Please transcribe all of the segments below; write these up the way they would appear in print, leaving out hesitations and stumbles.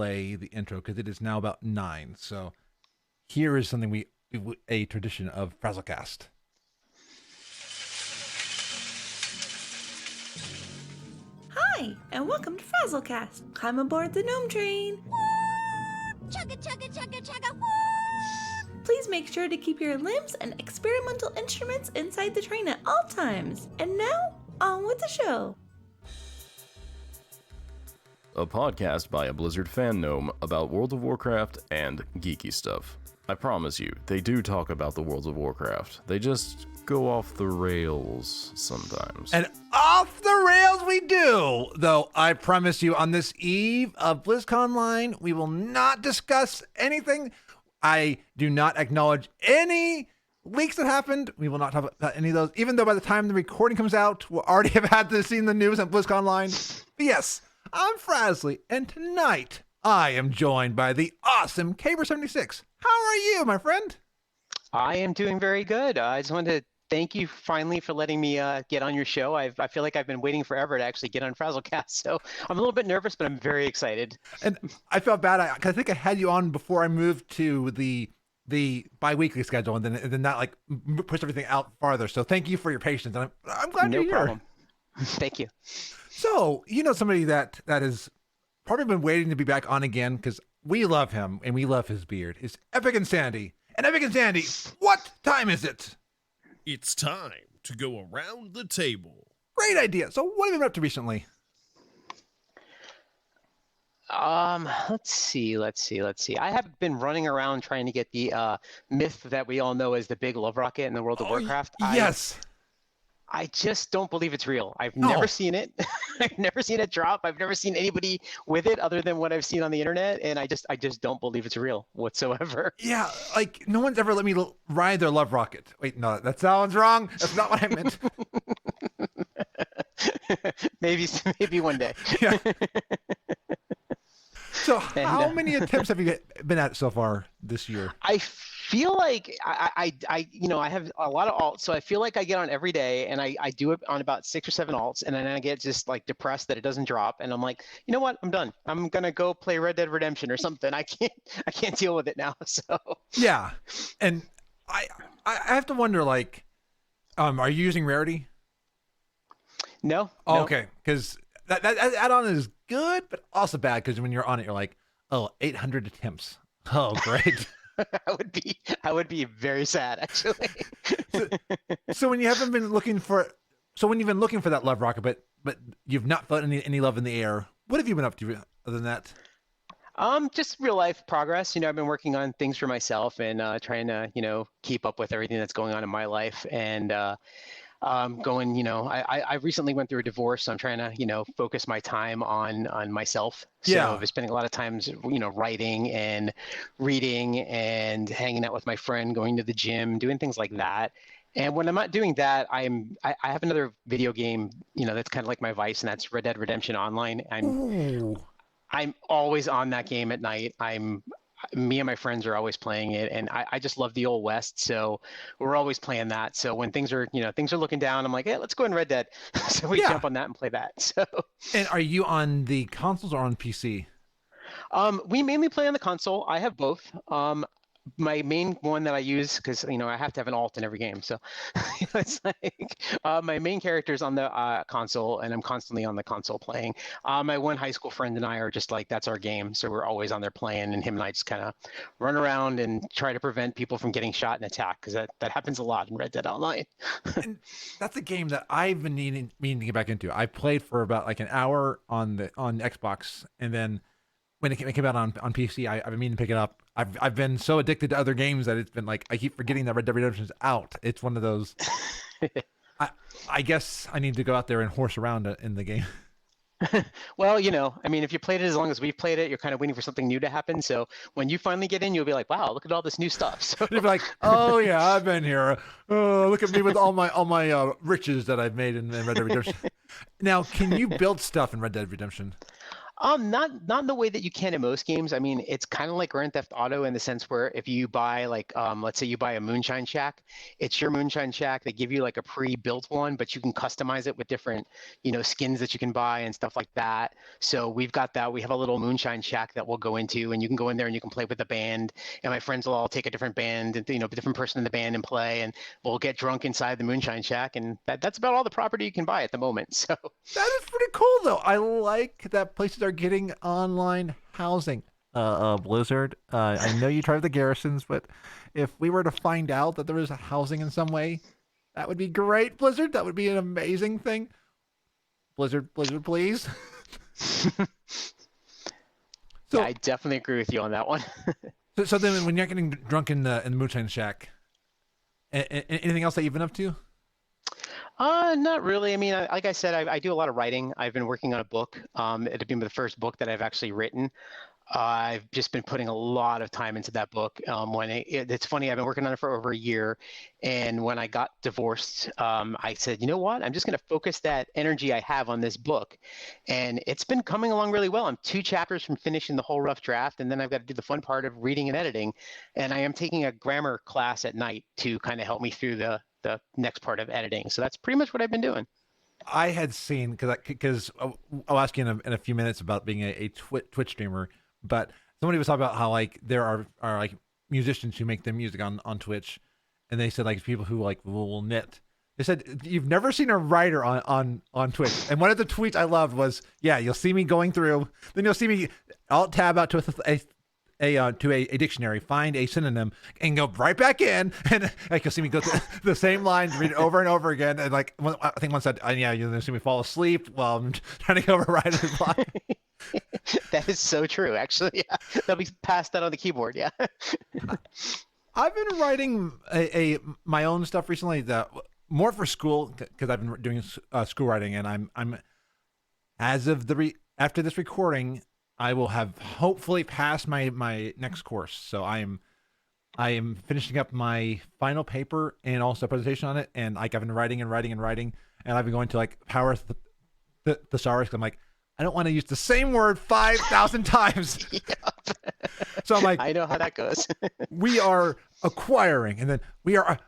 play the intro because it is now about 9. So here is something a tradition of FrazlCast. Hi, and welcome to FrazlCast. Climb aboard the GNOME train. Chugga chugga chugga chugga. Please make sure to keep your limbs and experimental instruments inside the train at all times. And now, on with the show. A podcast by a Blizzard fan gnome about World of Warcraft and geeky stuff. I promise you, they do talk about the World of Warcraft. They just go off the rails sometimes. And off the rails we do! Though I promise you, on this eve of BlizzConline, we will not discuss anything. I do not acknowledge any leaks that happened. We will not talk about any of those, even though by the time the recording comes out, we'll already have had to see the news on BlizzConline. But yes, I'm Frazley, and tonight I am joined by the awesome kayber76. How are you, my friend? I am doing very good. I just wanted to thank you finally for letting me get on your show. I feel like I've been waiting forever to actually get on FrazlCast, so I'm a little bit nervous, but I'm very excited. And I felt bad because I think I had you on before I moved to the bi-weekly schedule, and then that like pushed everything out farther. So thank you for your patience. And I'm glad you're here. No problem. Thank you. So somebody that has probably been waiting to be back on again because we love him and we love his beard. Is Epic and Sandy. And Epic and Sandy, what time is it? It's time to go around the table. Great idea. So what have you been up to recently? Let's see. I have been running around trying to get the myth that we all know as the big love rocket in the World of Warcraft. Yes. I just don't believe it's real. I've never seen it. I've never seen it drop. I've never seen anybody with it other than what I've seen on the internet, and I just don't believe it's real whatsoever. Yeah, like no one's ever let me ride their love rocket. Wait, no, that sounds wrong. That's not what I meant. maybe one day. Yeah. So how many attempts have you been at so far this year? I feel like I have a lot of alts, so I feel like I get on every day and I do it on about 6 or 7 alts, and then I get just like depressed that it doesn't drop, and I'm like, you know what, I'm done. I'm gonna go play Red Dead Redemption or something. I can't deal with it now. So yeah, and I have to wonder, like, are you using rarity? No. Okay, because that add-on is good, but also bad because when you're on it, you're like, 800 attempts. Oh, great. I would be very sad, actually. so when you've been looking for that love rocket, but you've not felt any love in the air, what have you been up to other than that? Just real life progress. I've been working on things for myself and trying to, keep up with everything that's going on in my life, and I recently went through a divorce, so I'm trying to, focus my time on myself. So yeah. I've been spending a lot of times, writing and reading and hanging out with my friend, going to the gym, doing things like that. And when I'm not doing that, I have another video game, that's kind of like my vice, and that's Red Dead Redemption Online. I'm always on that game at night. Me and my friends are always playing it, and I just love the old West, so we're always playing that. So when things are looking down, I'm like, hey, let's go in Red Dead. So we jump on that and play that. So. And are you on the consoles or on PC? We mainly play on the console. I have both. My main one that I use, because I have to have an alt in every game, so it's like my main character is on the console, and I'm constantly on the console playing. My one high school friend and I are just like, that's our game, so we're always on there playing, and him and I just kind of run around and try to prevent people from getting shot and attacked, because that happens a lot in Red Dead Online. And that's a game that I've been meaning to get back into. I played for about like an hour on Xbox, and then when it came out on PC, I've been meaning to pick it up. I've been so addicted to other games that it's been like I keep forgetting that Red Dead Redemption's out. It's one of those. I guess I need to go out there and horse around in the game. Well, if you played it as long as we've played it, you're kind of waiting for something new to happen. So when you finally get in, you'll be like, wow, look at all this new stuff. So you'll be like, oh yeah, I've been here. Oh, look at me with all my riches that I've made in Red Dead Redemption. Now, can you build stuff in Red Dead Redemption? Not in the way that you can in most games. I mean, it's kind of like Grand Theft Auto in the sense where if you buy like, let's say you buy a Moonshine Shack, it's your Moonshine Shack. They give you like a pre-built one, but you can customize it with different, skins that you can buy and stuff like that. So we've got that. We have a little Moonshine Shack that we'll go into, and you can go in there and you can play with the band. And my friends will all take a different band and a different person in the band and play, and we'll get drunk inside the Moonshine Shack. And that's about all the property you can buy at the moment. So That is pretty cool, though. I like that places are getting online housing. Blizzard, I know you tried the garrisons, but if we were to find out that there was housing in some way, that would be great, Blizzard. That would be an amazing thing. Blizzard, please. yeah, I definitely agree with you on that one. So then when you're getting drunk in the Moonshine Shack, anything else that you've been up to? Not really. I mean, like I said, I do a lot of writing. I've been working on a book. It'll be the first book that I've actually written. I've just been putting a lot of time into that book. It's funny, I've been working on it for over a year. And when I got divorced, I said, you know what? I'm just going to focus that energy I have on this book. And it's been coming along really well. I'm 2 chapters from finishing the whole rough draft. And then I've got to do the fun part of reading and editing. And I am taking a grammar class at night to kind of help me through the next part of editing. So that's pretty much what I've been doing. I had seen, because I'll ask you in a few minutes about being a Twitch streamer, but somebody was talking about how like there are like musicians who make their music on Twitch, and they said like people who like will knit. They said you've never seen a writer on Twitch, and one of the tweets I loved was, yeah, you'll see me going through, then you'll see me alt tab out to a dictionary, find a synonym, and go right back in, and like you'll see me go through the same lines, read it over and over again, and like I think one said, yeah, you'll see me fall asleep while I'm trying to override the block. That is so true, actually. Yeah. They'll be passed out on the keyboard. Yeah. I've been writing my own stuff recently, more for school, because I've been doing school writing, and I'm as of after this recording, I will have hopefully passed my next course. So I am finishing up my final paper and also a presentation on it, and like I've been writing, and I've been going to like power thesaurus. I'm like, I don't want to use the same word 5,000 times. Yep. So I'm like, I know how that goes. we are acquiring, and then we are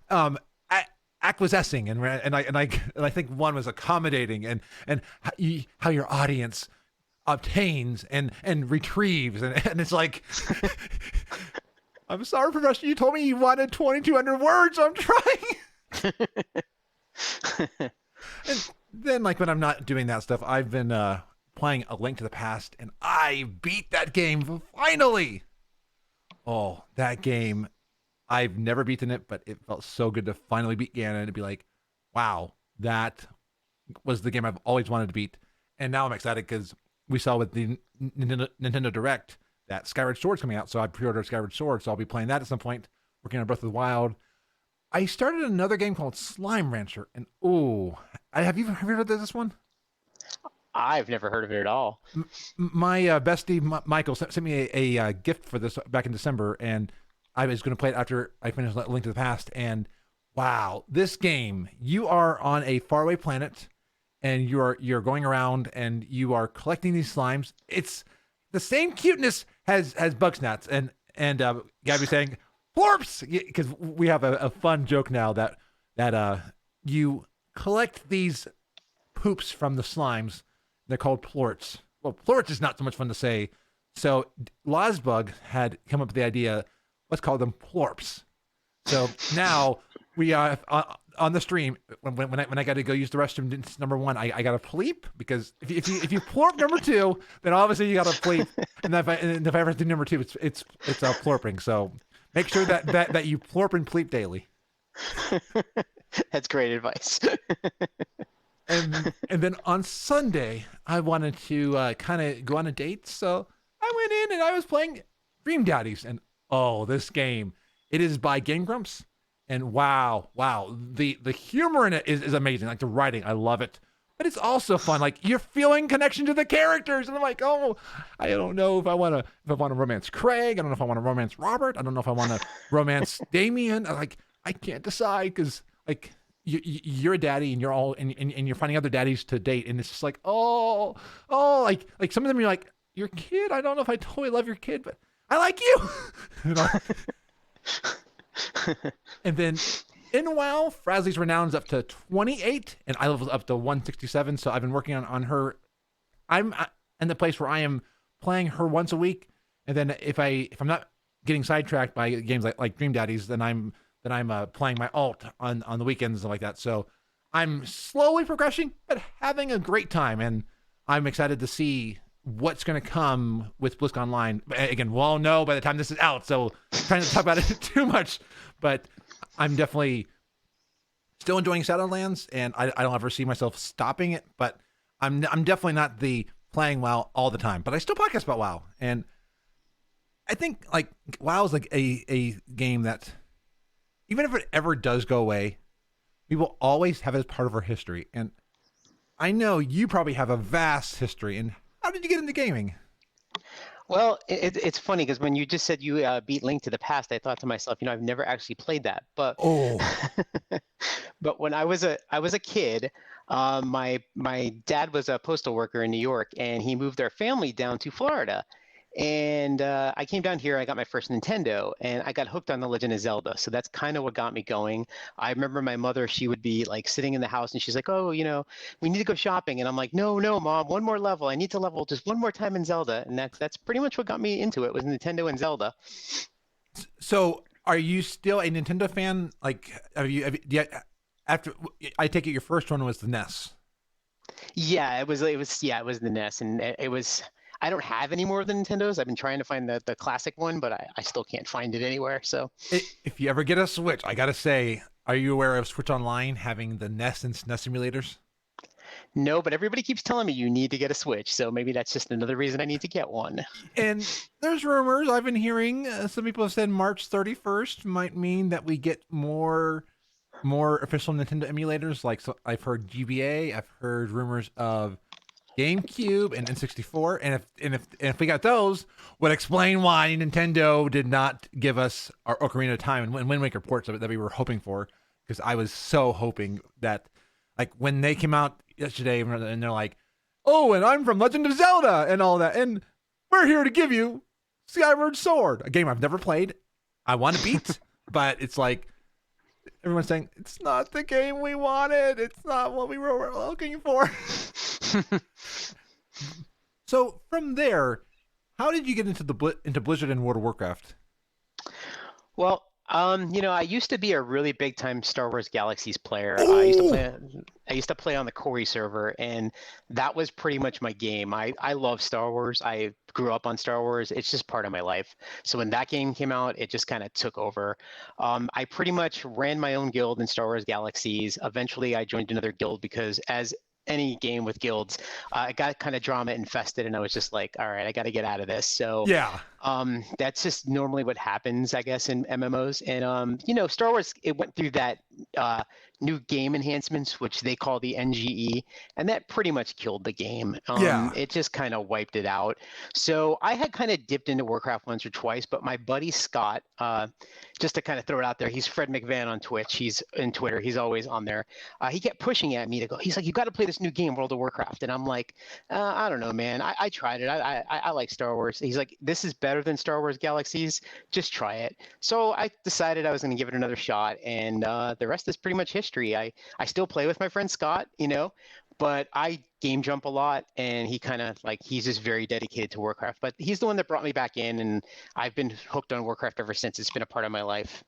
acquiescing, and I think one was accommodating, and how your audience obtains and retrieves, and it's like, I'm sorry, Professor, you told me you wanted 2,200 words. I'm trying. And then like when I'm not doing that stuff, I've been playing A Link to the Past, and I beat that game finally. Oh, that game. I've never beaten it, but it felt so good to finally beat Ganon and be like, wow, that was the game I've always wanted to beat. And now I'm excited because we saw with the Nintendo Direct that Skyward Sword's coming out, so I pre-ordered Skyward Sword, so I'll be playing that at some point, working on Breath of the Wild. I started another game called Slime Rancher, and have you heard of this one? I've never heard of it at all. My bestie Michael sent me a gift for this back in December, and I was going to play it after I finished Link to the Past. And wow, this game! You are on a faraway planet, and you're going around, and you are collecting these slimes. It's the same cuteness as Bugsnax, and Gabby saying plorps, because we have a fun joke now that you collect these poops from the slimes. They're called plorts. Well, plorts is not so much fun to say. So Lazbug had come up with the idea, let's call them plorps. So now we are on the stream. When I got to go use the restroom, number one, I got to pleep, because if you plorp number 2, then obviously you got to pleep. And if I ever do number 2, it's plorping. So make sure that you plorp and pleep daily. That's great advice. And then on Sunday, I wanted to kind of go on a date, so I went in and I was playing Dream Daddies, and this game, it is by Game Grumps, and wow, the humor in it is amazing. Like the writing, I love it, but it's also fun. Like you're feeling connection to the characters, and I'm like, I don't know if I want to romance Craig. I don't know if I want to romance Robert. I don't know if I want to romance Damien. I can't decide, because like. You're a daddy, and you're finding other daddies to date, and it's just like like some of them you're like, your kid. I don't know if I totally love your kid, but I like you. You know? And then in WoW, Frazley's renown's up to 28, and I leveled up to 167. So I've been working on her. I'm in the place where I am playing her once a week, and then if I'm not getting sidetracked by games like Dream Daddies, then I'm playing my alt on the weekends and stuff like that. So I'm slowly progressing, but having a great time, and I'm excited to see what's going to come with BlizzCon Online. Again, we'll all know by the time this is out, so I'm trying to talk about it too much, but I'm definitely still enjoying Shadowlands, and I don't ever see myself stopping it, but I'm definitely not the playing WoW all the time, but I still podcast about WoW, and I think like WoW is like a game that even if it ever does go away, we will always have it as part of our history. And I know you probably have a vast history. And how did you get into gaming? Well, it's funny because when you just said you beat Link to the Past, I thought to myself, I've never actually played that. But but when I was a kid, my dad was a postal worker in New York, and he moved our family down to Florida. And I came down here, I got my first Nintendo, and I got hooked on The Legend of Zelda. So that's kind of what got me going. I remember my mother, she would be like sitting in the house and she's like, oh, we need to go shopping. And I'm like, no, Mom, one more level. I need to level just one more time in Zelda. And that's pretty much what got me into it, was Nintendo and Zelda. So are you still a Nintendo fan? Like, after I take it your first one was the NES. Yeah, it was the NES, and it was. I don't have any more of the Nintendos. I've been trying to find the classic one, but I still can't find it anywhere. So if you ever get a Switch, I gotta say, are you aware of Switch Online having the NES and SNES simulators? No, but everybody keeps telling me you need to get a Switch, so maybe that's just another reason I need to get one. And there's rumors I've been hearing. Some people have said March 31st might mean that we get more official Nintendo emulators. Like, so I've heard GBA, I've heard rumors of GameCube and N64, and if we got those, would explain why Nintendo did not give us our Ocarina of Time and Wind Waker ports of it that we were hoping for. Because I was so hoping that, like, when they came out yesterday and they're like, oh, and I'm from Legend of Zelda and all that, and we're here to give you Skyward Sword, a game I've never played. I want to beat, but it's like everyone's saying it's not the game we wanted. It's not what we were looking for. So from there, how did you get into Blizzard and World of Warcraft? Well, I used to be a really big time Star Wars Galaxies player. Ooh. I used to play on the Corey server, and that was pretty much my game. I love Star Wars. I grew up on Star Wars. It's just part of my life. So when that game came out, it just kind of took over. I pretty much ran my own guild in Star Wars Galaxies. Eventually, I joined another guild because, as any game with guilds, it got kind of drama infested, and I was just like, all right, I got to get out of this. So yeah, that's just normally what happens, I guess, in MMOs. And Star Wars, it went through that new game enhancements, which they call the NGE, and that pretty much killed the game. It just kind of wiped it out. So I had kind of dipped into Warcraft once or twice, but my buddy Scott, just to kind of throw it out there, he's Fred McVan on Twitch. He's in Twitter. He's always on there. He kept pushing at me to go. He's like, you got to play this new game, World of Warcraft. And I'm like, I don't know, man. I tried it. I like Star Wars. He's like, this is better than Star Wars Galaxies. Just try it. So I decided I was going to give it another shot, and the rest is pretty much history. I still play with my friend Scott, but I game jump a lot, and he kind of he's just very dedicated to Warcraft. But he's the one that brought me back in, and I've been hooked on Warcraft ever since. It's been a part of my life.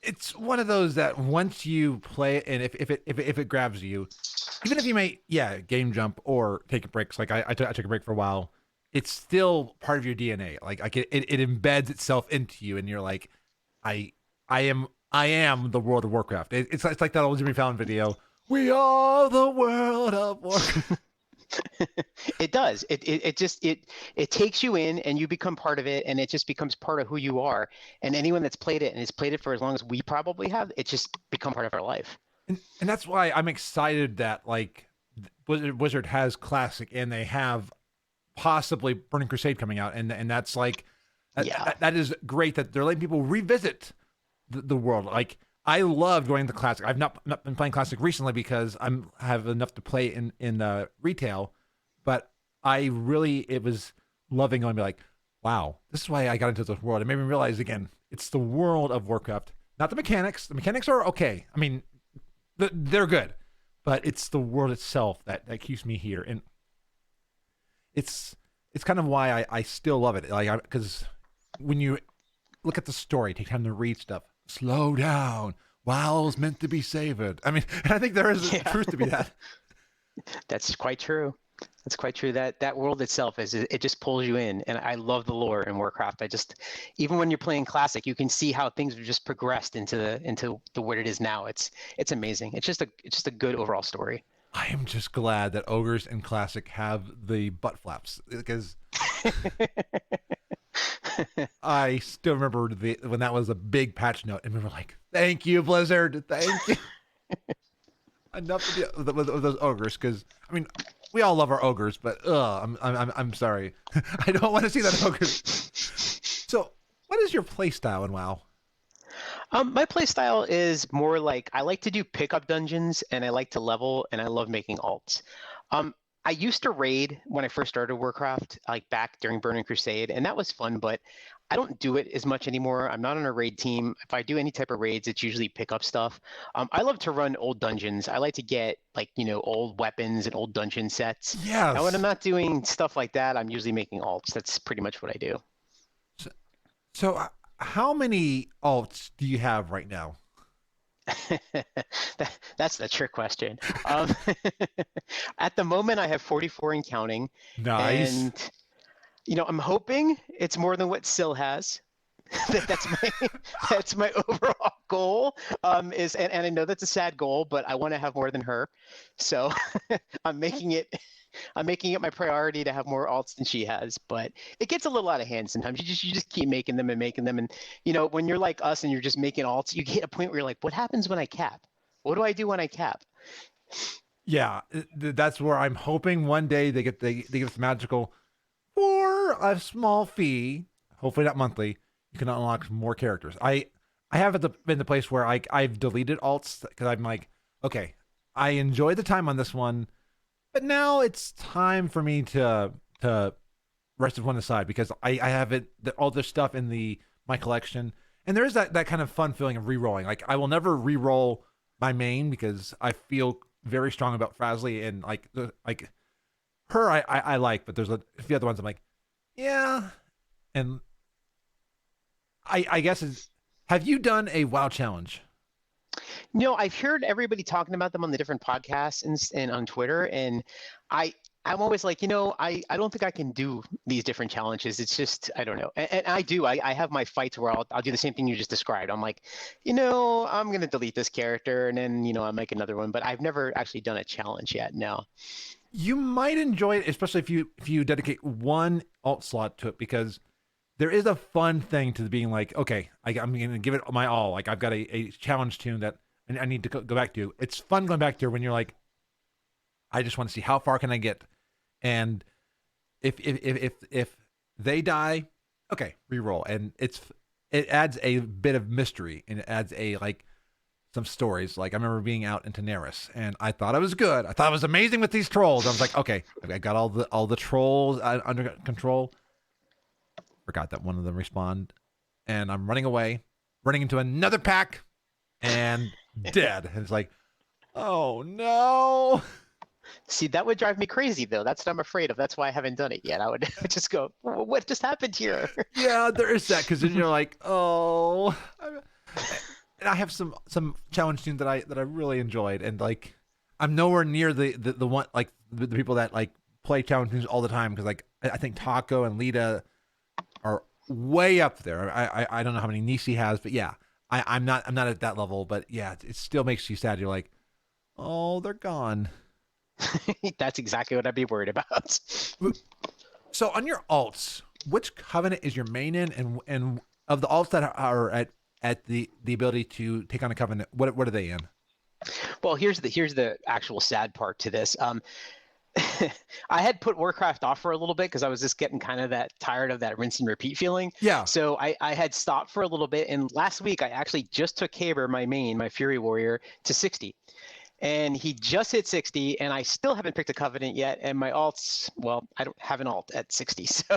It's one of those that once you play it, and if it grabs you, even if you may game jump or take breaks, like I took a break for a while, it's still part of your DNA. Like it embeds itself into you, and you're like, I am the World of Warcraft. It's like that old Jimmy Fallon video. We are the World of Warcraft. It does. It takes you in, and you become part of it, and it just becomes part of who you are. And anyone that's played it and has played it for as long as we probably have, it's just become part of our life. And that's why I'm excited that Blizzard has Classic, and they have possibly Burning Crusade coming out, and that's that is great that they're letting people revisit the world. Like, I love going to the Classic. I've not been playing Classic recently because I have enough to play in retail, but it was loving going to be like, wow, this is why I got into this world. It made me realize again, it's the world of Warcraft, not the mechanics. The mechanics are okay. I mean, they're good, but it's the world itself that keeps me here. And it's kind of why I still love it. Like, because when you look at the story, take time to read stuff, slow down. WoW's meant to be savored. I mean, and I think there is truth to be that. That's quite true. That's quite true. That world itself it just pulls you in, and I love the lore in Warcraft. Even when you're playing Classic, you can see how things have just progressed into the what it is now. It's amazing. It's just a good overall story. I am just glad that ogres in Classic have the butt flaps, because I still remember when that was a big patch note, and we were like, "Thank you, Blizzard, thank you." Enough of those ogres, because I mean, we all love our ogres, but I'm sorry, I don't want to see that ogre. So, what is your play style in WoW? My play style is more like I like to do pickup dungeons, and I like to level, and I love making alts. I used to raid when I first started Warcraft, like back during Burning Crusade, and that was fun, but I don't do it as much anymore. I'm not on a raid team. If I do any type of raids, it's usually pickup stuff. I love to run old dungeons. I like to get old weapons and old dungeon sets. Yes. Now when I'm not doing stuff like that, I'm usually making alts. That's pretty much what I do. So how many alts do you have right now? That's the trick question. At the moment, I have 44 and counting. Nice. And I'm hoping it's more than what Syl has. That's my overall goal. And I know that's a sad goal, but I want to have more than her. So I'm making it my priority to have more alts than she has. But it gets a little out of hand sometimes. You just keep making them, and when you're like us and you're just making alts, you get a point where you're like, what happens when I cap? What do I do when I cap? Yeah, that's where I'm hoping one day they give us magical. For a small fee, hopefully not monthly, you can unlock more characters. I have been the place where I've deleted alts because I'm like, okay, I enjoyed the time on this one, but now it's time for me to rest this one aside, because I have all this stuff in my collection, and there is that kind of fun feeling of re-rolling. Like, I will never re-roll my main because I feel very strong about Frazley, and like her I like, but there's a few other ones I'm like, yeah. And I guess have you done a WoW challenge? No, I've heard everybody talking about them on the different podcasts and on Twitter, and I'm always like, I don't think I can do these different challenges. It's just, I don't know. And I do. I have my fights where I'll do the same thing you just described. I'm like, I'm going to delete this character, and then, I'll make another one. But I've never actually done a challenge yet, no. You might enjoy it, especially if you dedicate one alt slot to it, because there is a fun thing to being like, okay, I'm going to give it my all. Like, I've got a challenge tune that I need to go back to. It's fun going back to when you're like, I just want to see how far can I get. And if they die, okay, reroll. And it adds a bit of mystery, and it adds some stories. Like, I remember being out in Daenerys, and I thought I was good. I thought I was amazing with these trolls. I was like, okay, I got all the trolls under control. Forgot that one of them respawned, and I'm running away, running into another pack, and dead. And it's like, oh no. See, that would drive me crazy, though. That's what I'm afraid of. That's why I haven't done it yet. I would just go, what just happened here? Yeah, there is that, because then you're like, oh. And I have some challenge teams that I really enjoyed, and like, I'm nowhere near the one, like the people that like play challenge teams all the time, because like I think Taco and Lita are way up there. I don't know how many Nisi has, but yeah, I'm not at that level. But yeah, it still makes you sad. You're like, oh, they're gone. That's exactly what I'd be worried about. So on your alts, which covenant is your main in, and of the alts that are at the ability to take on a covenant, what are they in? Well, here's the actual sad part to this. I had put Warcraft off for a little bit because I was just getting kind of tired of that rinse and repeat feeling. Yeah. So I had stopped for a little bit, and last week I actually just took Kayber, my main, my Fury Warrior, to 60. and he just hit 60, and I still haven't picked a Covenant yet. And my alts, well, I don't have an alt at 60, so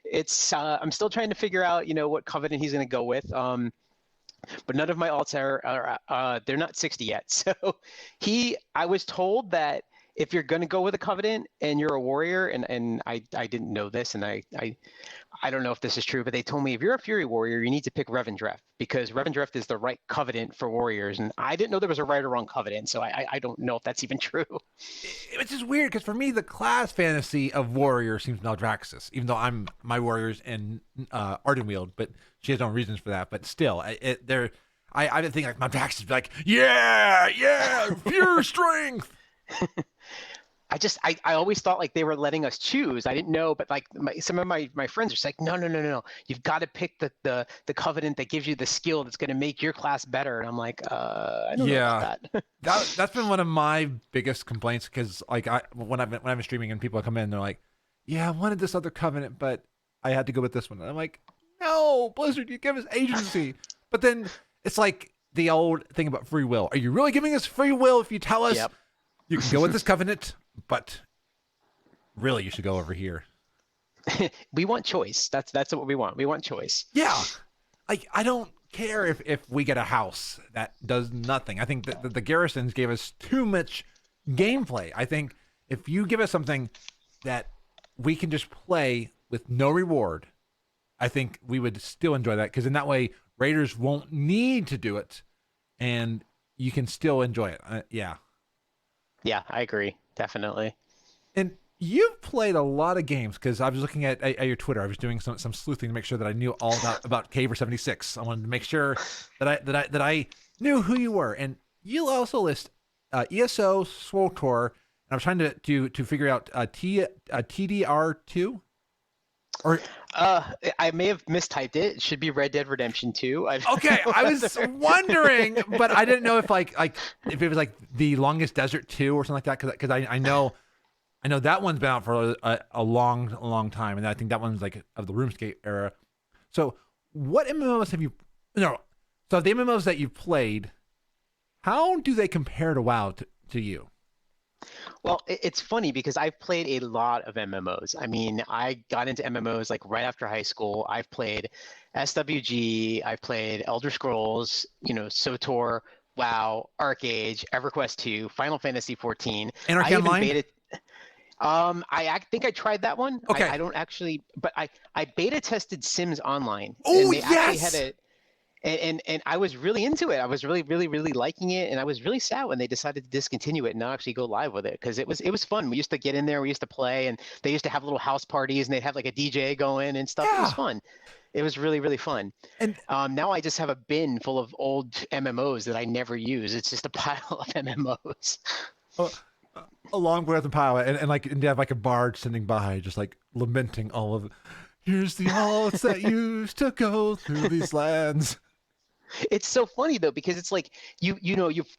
it's I'm still trying to figure out, what Covenant he's going to go with. But none of my alts are they're not 60 yet. So I was told that if you're going to go with a Covenant and you're a warrior, and I didn't know this, and I don't know if this is true, but they told me if you're a Fury warrior, you need to pick Revendreth, because Revendreth is the right Covenant for warriors. And I didn't know there was a right or wrong Covenant, so I don't know if that's even true. It's just weird because for me, the class fantasy of warrior seems Maldraxxus, even though my warrior's in Ardenweald, but she has no reasons for that. But still, I didn't think like Maldraxxus would be like, yeah, pure strength. I always thought like they were letting us choose. I didn't know, but like some of my friends are just like, no. You've got to pick the Covenant that gives you the skill that's going to make your class better. And I'm like, I don't know about that. That's been one of my biggest complaints, because like when I've been streaming and people come in, they're like, yeah, I wanted this other Covenant, but I had to go with this one. And I'm like, no, Blizzard, you give us agency. But then it's like the old thing about free will. Are you really giving us free will if you tell us you can go with this Covenant, but really you should go over here? We want choice. That's what we want. We want choice. Yeah. Like, I don't care if we get a house that does nothing. I think that the garrisons gave us too much gameplay. I think if you give us something that we can just play with no reward, I think we would still enjoy that, because in that way raiders won't need to do it and you can still enjoy it. Yeah, I agree. Definitely. And you've played a lot of games, because I was looking at your Twitter. I was doing some sleuthing to make sure that I knew all about kayber76. I wanted to make sure that I knew who you were. And you also list ESO, SWTOR, and I was trying to figure out TDR2. Or I may have mistyped it. It should be Red Dead Redemption 2. Okay, I was wondering, but I didn't know if if it was like the Longest Desert 2 or something like that, because I know that one's been out for a long time, and I think that one's like of the RuneScape era. So what MMOs have you? No, so the MMOs that you've played, how do they compare to WoW to you? Well, it's funny because I've played a lot of MMOs. I mean, I got into MMOs like right after high school. I've played SWG, I've played Elder Scrolls, SWTOR, WoW, ArcAge, EverQuest 2, Final Fantasy 14. Anarchy Online? I think I tried that one. Okay. I don't actually, but I beta tested Sims Online. Oh, and they yes! actually had it. And I was really into it. I was really liking it, and I was really sad when they decided to discontinue it and not actually go live with it, because it was fun. We used to get in there, we used to play, and they used to have little house parties, and they'd have like a DJ going and stuff. Yeah. It was fun. It was really fun. And now I just have a bin full of old MMOs that I never use. It's just a pile of MMOs. a long breath and pile, and they have like a bard sitting by, just like lamenting all of it. Here's the alts that used to go through these lands. It's so funny though, because it's like you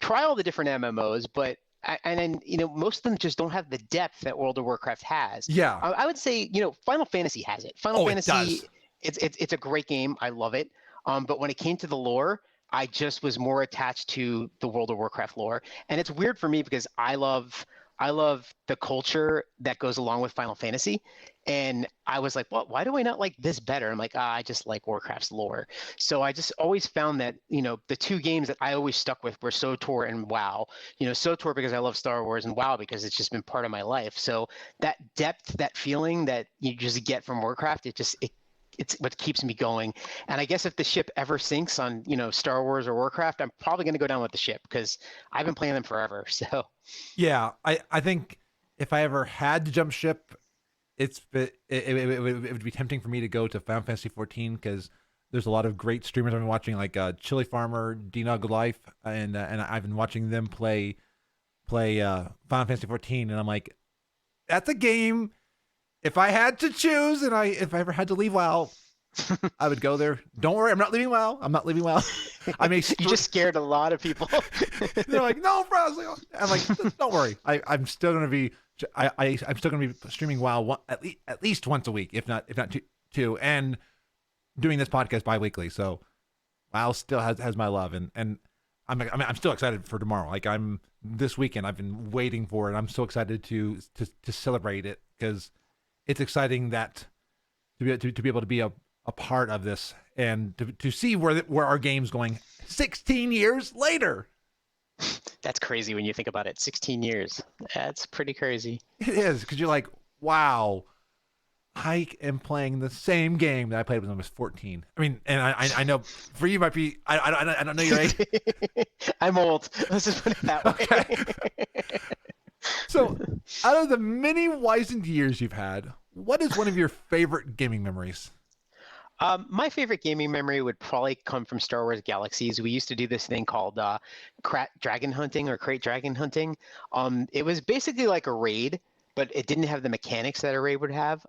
try all the different MMOs, but then most of them just don't have the depth that World of Warcraft has. Yeah, I would say Final Fantasy has it. Final Fantasy, it's a great game. I love it. But when it came to the lore, I just was more attached to the World of Warcraft lore, and it's weird for me because I love the culture that goes along with Final Fantasy. And I was like, well, why do I not like this better? I'm like, I just like Warcraft's lore. So I just always found that, the two games that I always stuck with were SWTOR and WoW. SWTOR because I love Star Wars, and WoW because it's just been part of my life. So that depth, that feeling that you just get from Warcraft, it's what keeps me going. And I guess if the ship ever sinks on, Star Wars or Warcraft, I'm probably going to go down with the ship, because I've been playing them forever. So yeah, I think if I ever had to jump ship, it would be tempting for me to go to Final Fantasy 14, because there's a lot of great streamers I've been watching, like Chili Farmer, Dnog Life, and I've been watching them play Final Fantasy 14, and I'm like, that's a game. If I had to choose, and if I ever had to leave WoW, I would go there. Don't worry, I'm not leaving WoW. I may you just scared a lot of people. They're like, no, Frazley. I'm like, don't worry. I'm still gonna be. I'm still gonna be streaming WoW at least once a week, if not two, and doing this podcast bi-weekly. So WoW still has my love, and I'm still excited for tomorrow. Like I'm this weekend. I've been waiting for it. I'm so excited to celebrate it because it's exciting that to be able to be a part of this and to see where our game's going 16 years later. That's crazy when you think about it. 16 years. That's pretty crazy. It is, because you're like, wow, I am playing the same game that I played when I was 14. I mean, and I know for you might be, I don't know your age. I'm old. Let's just put it that way. Okay. So, out of the many wizened years you've had, what is one of your favorite gaming memories? My favorite gaming memory would probably come from Star Wars Galaxies. We used to do this thing called dragon hunting or crate dragon hunting. It was basically like a raid, but it didn't have the mechanics that a raid would have.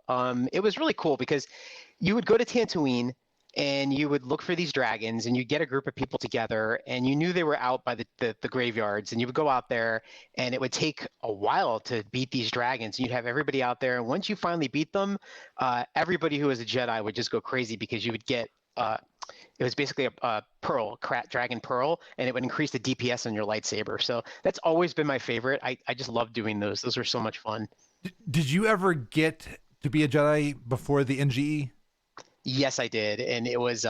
It was really cool because you would go to Tatooine and you would look for these dragons and you get a group of people together and you knew they were out by the graveyards, and you would go out there and it would take a while to beat these dragons. You'd have everybody out there, and once you finally beat them, everybody who was a Jedi would just go crazy because you would get it was basically a pearl, dragon pearl, and it would increase the DPS on your lightsaber. So that's always been my favorite. I just love doing those. Those were so much fun. Did you ever get to be a Jedi before the NGE? Yes, I did, and it was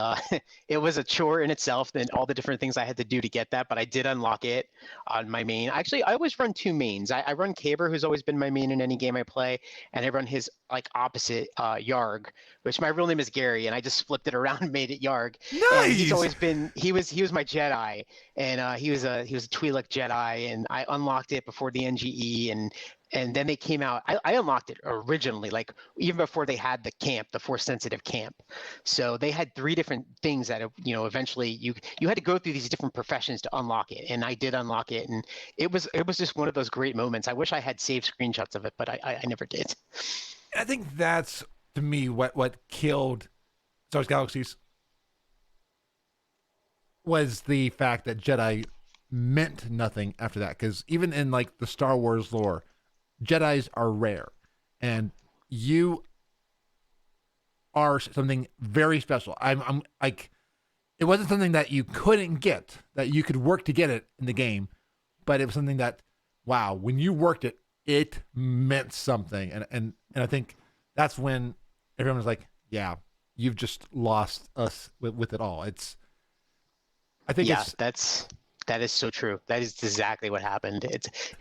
it was a chore in itself, and all the different things I had to do to get that. But I did unlock it on my main. Actually, I always run two mains. I run Kayber, who's always been my main in any game I play, and I run his like opposite, Yarg, which my real name is Gary, and I just flipped it around and made it Yarg. Nice. And he's always been he was my Jedi, and he was a Twi'lek Jedi, and I unlocked it before the NGE, and then they came out. I unlocked it originally, like even before they had the camp, the Force sensitive camp. So they had 3 different things that, eventually you had to go through these different professions to unlock it. And I did unlock it. And it was just one of those great moments. I wish I had saved screenshots of it, but I never did. I think that's, to me, what killed Star Wars Galaxies was the fact that Jedi meant nothing after that. Because even in like the Star Wars lore, Jedis are rare, and you are something very special. I'm like, it wasn't something that you couldn't get, that you could work to get it in the game, but it was something that, wow, when you worked it, it meant something. And I think that's when everyone was like, yeah, you've just lost us with it all. That is so true. That is exactly what happened.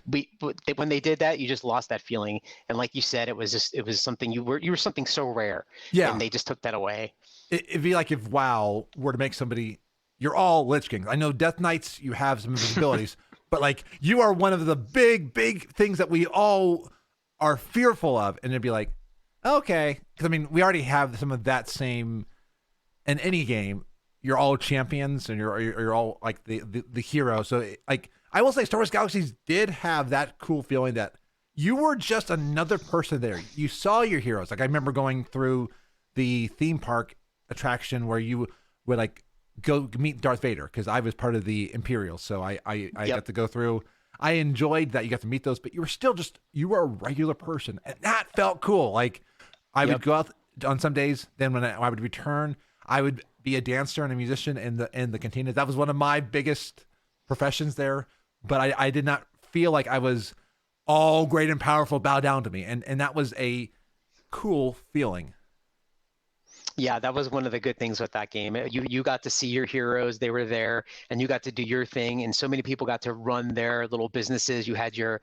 When they did that, you just lost that feeling. And like you said, it was something you were something so rare. Yeah. And they just took that away. It'd be like if WoW were to make somebody, you're all Lich Kings. I know Death Knights, you have some invisibilities, but like you are one of the big things that we all are fearful of. And it'd be like, okay. Because I mean, we already have some of that same in any game. You're all champions and you're all like the hero. So like, I will say Star Wars Galaxies did have that cool feeling that you were just another person there. You saw your heroes. Like I remember going through the theme park attraction where you would like go meet Darth Vader, because I was part of the Imperials. So I got to go through. I enjoyed that you got to meet those, but you were a regular person, and that felt cool. Like I would go out on some days. Then when I would return, I would be a dancer and a musician in the cantina. That was one of my biggest professions there. But I did not feel like I was all great and powerful, bow down to me. And that was a cool feeling. Yeah, that was one of the good things with that game. You got to see your heroes. They were there, and you got to do your thing. And so many people got to run their little businesses. You had your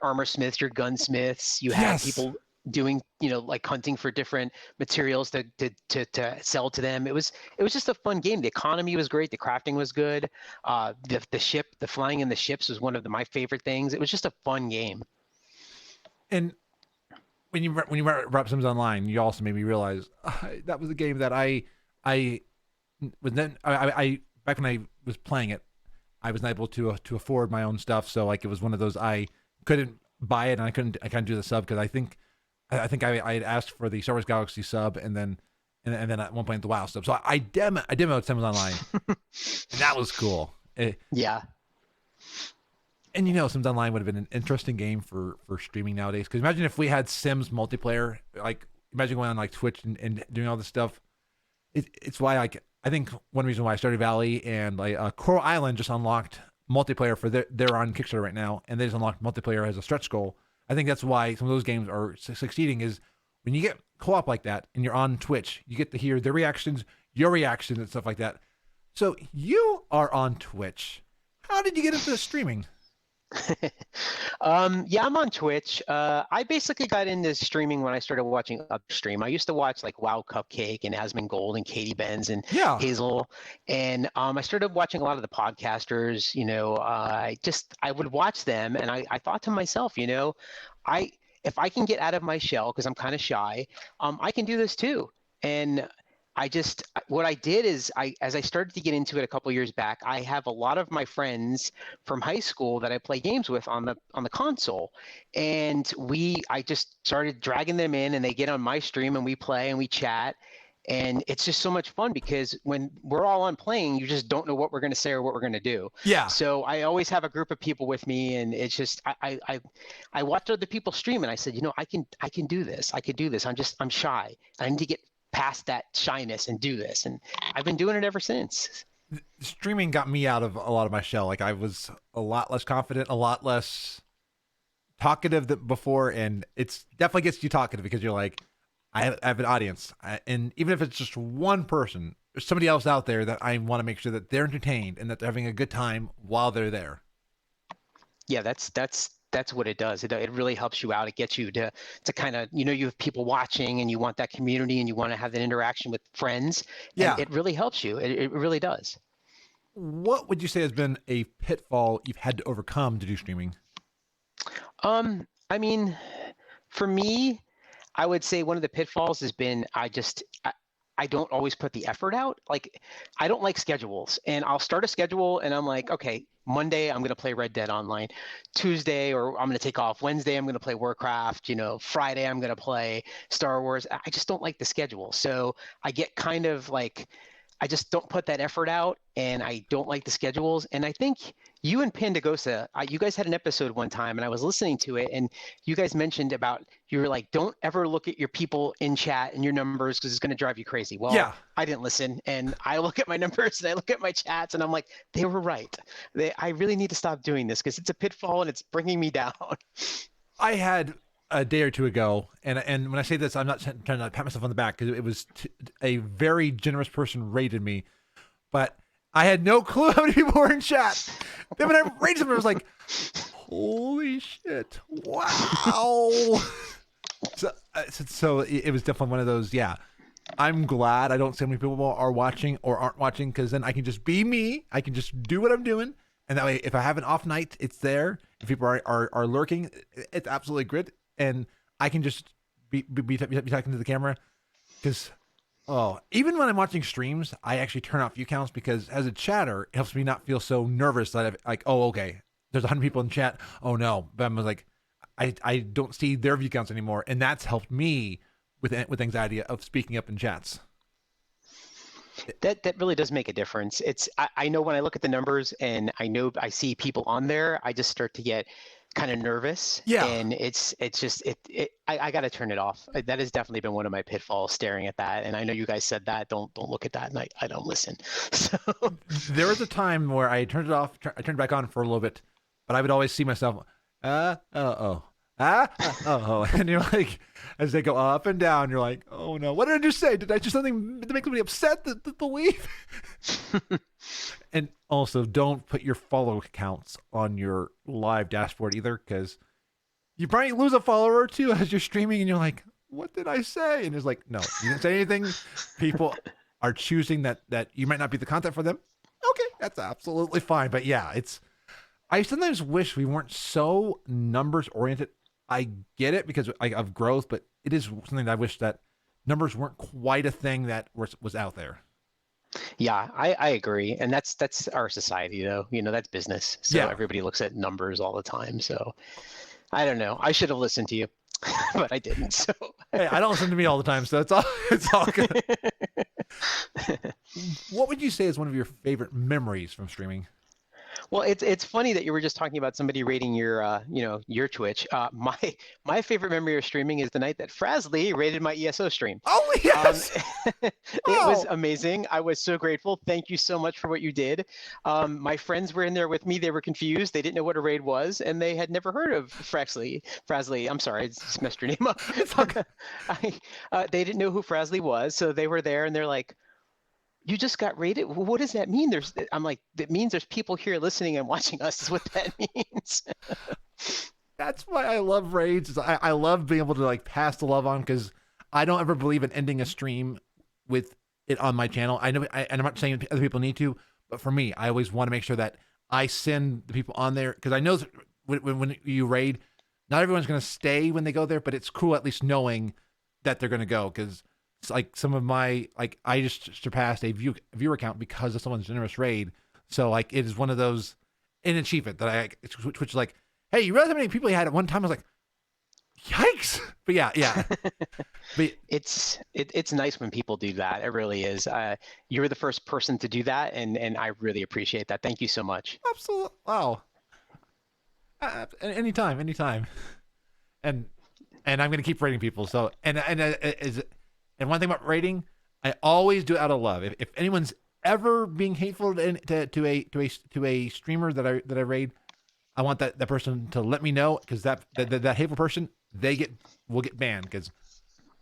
armor smiths, your gunsmiths. You had people doing, like hunting for different materials to sell to them. It was just a fun game. The economy was great. The crafting was good. The flying in the ships was one of my favorite things. It was just a fun game. And when you wrap Sims Online, you also made me realize that was a game that I back when I was playing it, I wasn't able to afford my own stuff. So like it was one of those, I couldn't buy it and I couldn't do the sub, because I think I had asked for the Star Wars Galaxy sub and then at one point the WoW sub. So I demoed Sims Online, and that was cool. Yeah. And Sims Online would have been an interesting game for streaming nowadays. Because imagine if we had Sims multiplayer. Like imagine going on like Twitch and doing all this stuff. It's why I think one reason why I started Valley and like Coral Island just unlocked multiplayer for they're on Kickstarter right now, and they just unlocked multiplayer as a stretch goal. I think that's why some of those games are succeeding. Is when you get co-op like that and you're on Twitch, you get to hear their reactions, your reactions, and stuff like that. So you are on Twitch. How did you get into streaming? Yeah, I'm on Twitch. I basically got into streaming when I started watching Upstream. I used to watch like Wow Cupcake and Asmongold and Katie Benz and Yeah. Hazel, and I started watching a lot of the podcasters. I would watch them, and I thought to myself, if I can get out of my shell because I'm kind of shy, I can do this too. And what I did is as I started to get into it a couple years back, I have a lot of my friends from high school that I play games with on the console, and I just started dragging them in, and they get on my stream and we play and we chat, and it's just so much fun because when we're all on playing, you just don't know what we're going to say or what we're going to do. Yeah. So I always have a group of people with me, and it's just I watched other people stream, and I said, I can do this. I could do this. I'm shy. I need to get past that shyness and do this, and I've been doing it ever since. Streaming got me out of a lot of my shell. Like I was a lot less confident, a lot less talkative than before, and it's definitely gets you talkative because you're like, I have an audience, and even if it's just one person, there's somebody else out there that I want to make sure that they're entertained and that they're having a good time while they're there. Yeah, that's what it does. It really helps you out. It gets you to kind of, you have people watching, and you want that community, and you want to have that interaction with friends. Yeah. And it really helps you. It really does. What would you say has been a pitfall you've had to overcome to do streaming? I mean, for me, I would say one of the pitfalls has been I don't always put the effort out. Like, I don't like schedules, and I'll start a schedule and I'm like, okay, Monday I'm going to play Red Dead Online. Tuesday, or I'm going to take off. Wednesday I'm going to play Warcraft. Friday I'm going to play Star Wars. I just don't like the schedule. So I get kind of like, I just don't put that effort out, and I don't like the schedules. And I think you and Pandagosa, you guys had an episode one time, and I was listening to it, and you guys mentioned about, you were like, don't ever look at your people in chat and your numbers because it's going to drive you crazy. Well, yeah. I didn't listen, and I look at my numbers and I look at my chats, and I'm like, they were right. I really need to stop doing this because it's a pitfall and it's bringing me down. I had a day or two ago, and when I say this, I'm not trying to pat myself on the back because it was a very generous person rated me, but I had no clue how many people were in chat. Then when I rated them, I was like, holy shit, wow. So it was definitely one of those, yeah. I'm glad I don't see how many people are watching or aren't watching, because then I can just be me. I can just do what I'm doing. And that way, if I have an off night, it's there. If people are lurking, it's absolutely great. And I can just be talking to the camera, because even when I'm watching streams, I actually turn off view counts, because as a chatter, it helps me not feel so nervous that okay, there's 100 people in chat. Oh no, but I'm like, I don't see their view counts anymore, and that's helped me with anxiety of speaking up in chats. That really does make a difference. I know when I look at the numbers and I know I see people on there, I just start to get kind of nervous. Yeah. And I got to turn it off. That has definitely been one of my pitfalls, staring at that. And I know you guys said that, don't look at that, and I don't listen. So there was a time where I turned it off, I turned it back on for a little bit, but I would always see myself, and you're like, as they go up and down, you're like, oh no, what did I just say? Did I do something to make somebody upset that they'll leave? And also, don't put your follow counts on your live dashboard either, because you probably lose a follower or two as you're streaming, and you're like, what did I say? And it's like, no, you didn't say anything. People are choosing that you might not be the content for them. Okay, that's absolutely fine. But yeah, I sometimes wish we weren't so numbers oriented. I get it because of growth, but it is something that I wish that numbers weren't quite a thing that was out there. Yeah, I agree. And that's our society, though. That's business. So Yeah. Everybody looks at numbers all the time. So I don't know. I should have listened to you, but I didn't. So Hey, I don't listen to me all the time, so it's all good. What would you say is one of your favorite memories from streaming? Well, it's funny that you were just talking about somebody rating your your Twitch. My favorite memory of streaming is the night that Frazley rated my ESO stream. Oh Um, yes. it was Oh, amazing. I was so grateful. Thank you so much for what you did. My friends were in there with me. They were confused. They didn't know what a raid was, and they had never heard of Frazley. Frazley, I'm sorry, I just messed your name up. it's okay. They didn't know who Frazley was, so they were there, and they're like, "You just got raided? What does that mean?" I'm like, "That means there's people here listening and watching us. Is what that means." That's why I love raids. I love being able to like pass the love on because I don't ever believe in ending a stream with it on my channel. I know, and I'm not saying other people need to, but for me, I always want to make sure that I send the people on there because I know that when you raid, not everyone's going to stay when they go there, but it's cool at least knowing that they're going to go because like some of my like I just surpassed a viewer count because of someone's generous raid. So like it is one of those an achievement that which is like, hey, you realize how many people you had at one time? I was like, yikes! But yeah. But It's nice when people do that. It really is. You're the first person to do that, and I really appreciate that. Thank you so much. absolutely, wow. Anytime, and I'm gonna keep rating people. So and one thing about rating, I always do it out of love. If anyone's ever being hateful to a streamer that I raid, I want that person to let me know because that hateful person will get banned because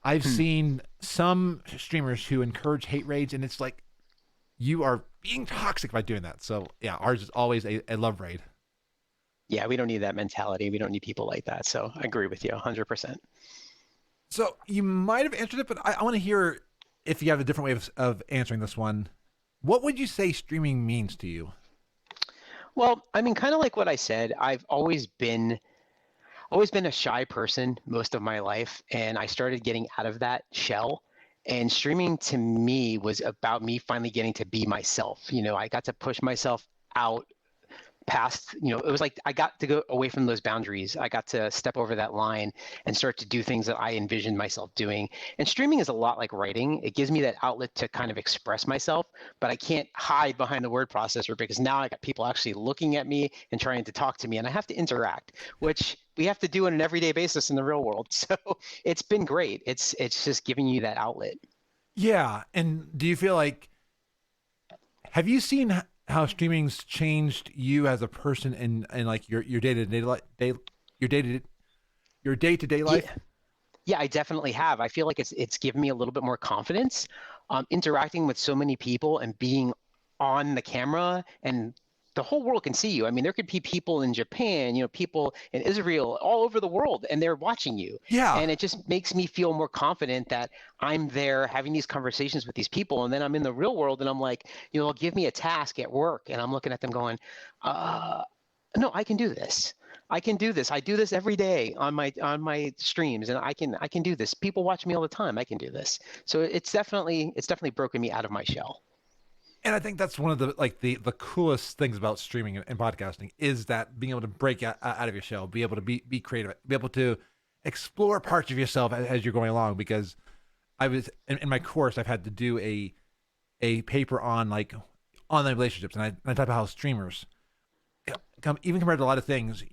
I've seen some streamers who encourage hate raids and it's like you are being toxic by doing that. So yeah, ours is always a love raid. Yeah, we don't need that mentality. We don't need people like that. So I agree with you 100%. So you might have answered it, but I want to hear if you have a different way of answering this one. What would you say streaming means to you? Well, I mean, kind of like what I said, I've always been a shy person most of my life, and I started getting out of that shell. And streaming to me was about me finally getting to be myself. I got to push myself out past, it was like I got to go away from those boundaries. I got to step over that line and start to do things that I envisioned myself doing. And streaming is a lot like writing. It gives me that outlet to kind of express myself, but I can't hide behind the word processor because now I got people actually looking at me and trying to talk to me, and I have to interact, which we have to do on an everyday basis in the real world. So it's been great. It's just giving you that outlet. Yeah, and do you feel like have you seen how streaming's changed you as a person in like your day-to-day life, your day-to-day life? Yeah, I definitely have. I feel like it's given me a little bit more confidence, interacting with so many people and being on the camera, and the whole world can see you. I mean, there could be people in Japan, people in Israel, all over the world, and they're watching you. Yeah. And it just makes me feel more confident that I'm there having these conversations with these people, and then I'm in the real world, and I'm like, they'll give me a task at work, and I'm looking at them going, no, I can do this. I can do this. I do this every day on my streams, and I can do this. People watch me all the time. I can do this. So it's definitely broken me out of my shell. And I think that's one of the coolest things about streaming and podcasting is that being able to break out of your shell, be able to be creative, be able to explore parts of yourself as you're going along. Because I was in my course, I've had to do a paper on like online relationships, and I talk about how streamers, even compared to a lot of things,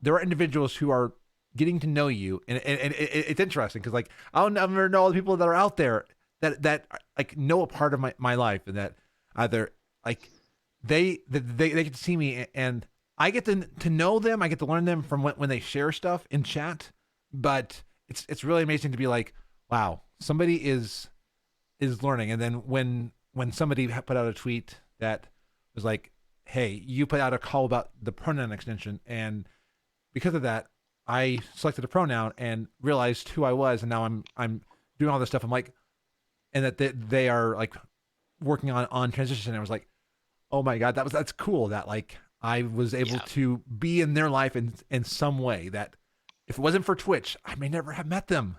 there are individuals who are getting to know you, and it's interesting because like I'll never know all the people that are out there that like know a part of my life, and that either like they get to see me and I get to know them, I get to learn them from when they share stuff in chat. But it's really amazing to be like, wow, somebody is learning. And then when somebody put out a tweet that was like, hey, you put out a call about the pronoun extension, and because of that, I selected a pronoun and realized who I was, and now I'm doing all this stuff. I'm like, and that they are like working on transition. And I was like, oh my God, that's cool. That like I was able to be in their life in some way that if it wasn't for Twitch, I may never have met them.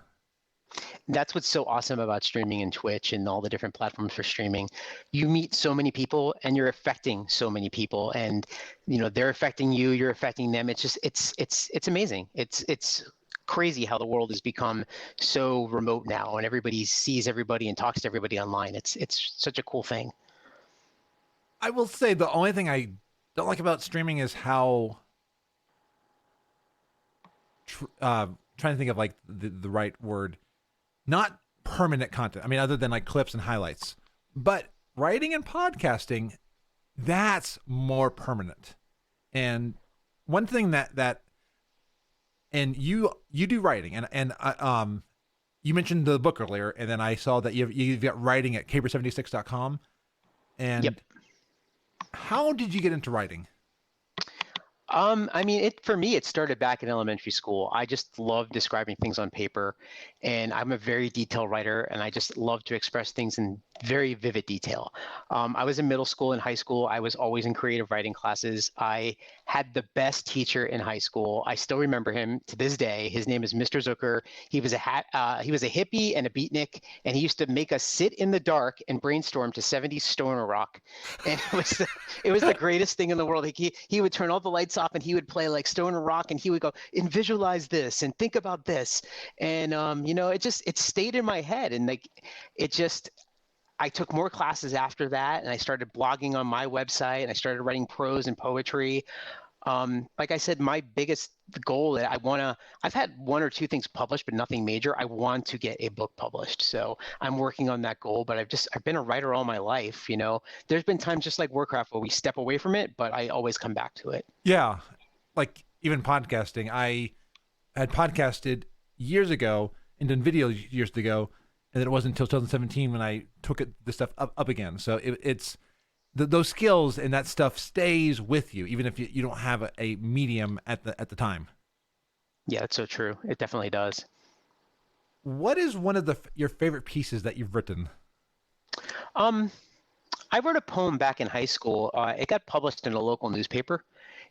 That's what's so awesome about streaming and Twitch and all the different platforms for streaming. You meet so many people and you're affecting so many people, and they're affecting you, you're affecting them. It's just it's amazing. It's crazy how the world has become so remote now, and everybody sees everybody and talks to everybody online. It's such a cool thing. I will say the only thing I don't like about streaming is how trying to think of like the right word, not permanent content. I mean, other than like clips and highlights, but writing and podcasting, that's more permanent. And one thing that and you do writing, and you mentioned the book earlier, and then I saw that you've got writing at kayber76.com. And Yep. how did you get into writing? I mean, for me, it started back in elementary school. I just love describing things on paper, and I'm a very detailed writer, and I just love to express things in very vivid detail. I was in middle school and high school. I was always in creative writing classes. I had the best teacher in high school. I still remember him to this day. His name is Mr. Zucker. He was a hippie and a beatnik, and he used to make us sit in the dark and brainstorm to 70s stoner rock. And it was the greatest thing in the world. He would turn all the lights off and he would play like stoner rock, and he would go and visualize this and think about this. And it stayed in my head, and like I took more classes after that, and I started blogging on my website, and I started writing prose and poetry. Like I said, my biggest goal that I've had one or two things published, but nothing major. I want to get a book published. So I'm working on that goal, but I've been a writer all my life. There's been times just like Warcraft where we step away from it, but I always come back to it. Yeah. Like even podcasting, I had podcasted years ago and done video years ago. And then it wasn't until 2017 when I took this stuff up again. So it's those skills and that stuff stays with you, even if you don't have a medium at the time. Yeah, that's so true. It definitely does. What is one of your favorite pieces that you've written? I wrote a poem back in high school. It got published in a local newspaper.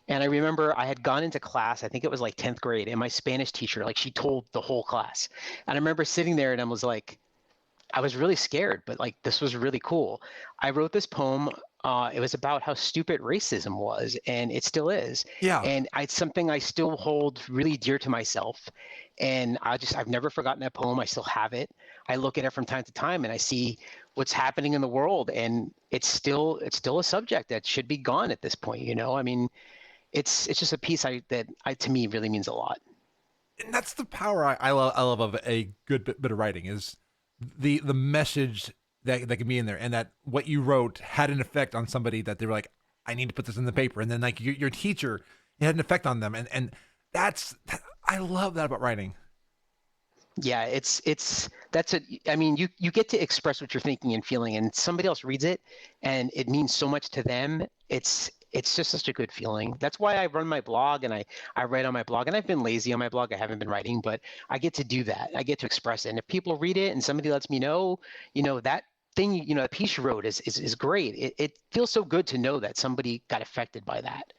And I remember I had gone into class, I think it was like 10th grade, and my Spanish teacher, like she told the whole class. And I remember sitting there and I was like, I was really scared, but like this was really cool. I wrote this poem. It was about how stupid racism was, and it still is. Yeah. And it's something I still hold really dear to myself. And I've never forgotten that poem. I still have it. I look at it from time to time, and I see what's happening in the world, and it's still a subject that should be gone at this point. I mean, it's just a piece that to me really means a lot. And that's the power I love of a good bit of writing is the message that can be in there, and that what you wrote had an effect on somebody that they were like, I need to put this in the paper. And then like your teacher, it had an effect on them. And I love that about writing. Yeah, I mean, you get to express what you're thinking and feeling, and somebody else reads it and it means so much to them. It's just such a good feeling. That's why I run my blog and I write on my blog, and I've been lazy on my blog. I haven't been writing, but I get to do that. I get to express it. And if people read it and somebody lets me know, that thing, that piece you wrote is great. It feels so good to know that somebody got affected by that.